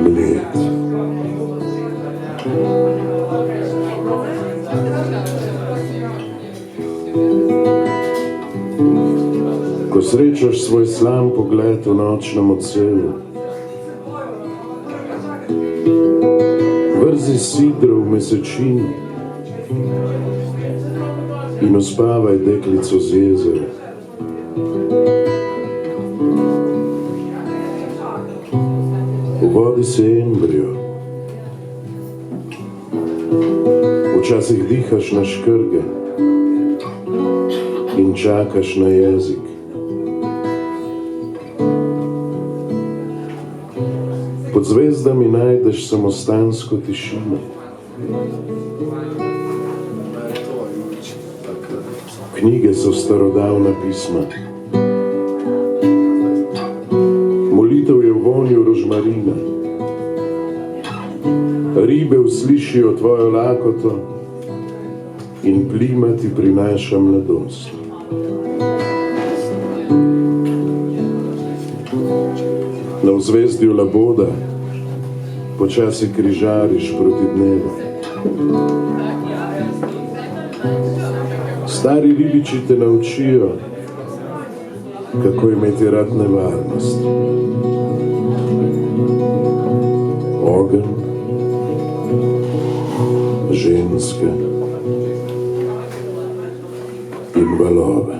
Mled. Ko srečaš svoj slam pogled v nočnem odsevu, vrzi sidro v mesečino in uspavaj deklico z jezera. V vodi se embrio, včasih dihaš na škrge in čakaš na jezik. Pod zvezdami najdeš samostansko tišino. Knjige so starodavna pisma. Molitev je v vonju rožmarina. Ribe uslišijo tvojo lakoto in plima ti prinaša mladost. Na vzvezdju Laboda počasi križariš proti dnevu. Stari ribiči te naučijo, kako imeti rad nevarnost. Ogenj, ženske in valove.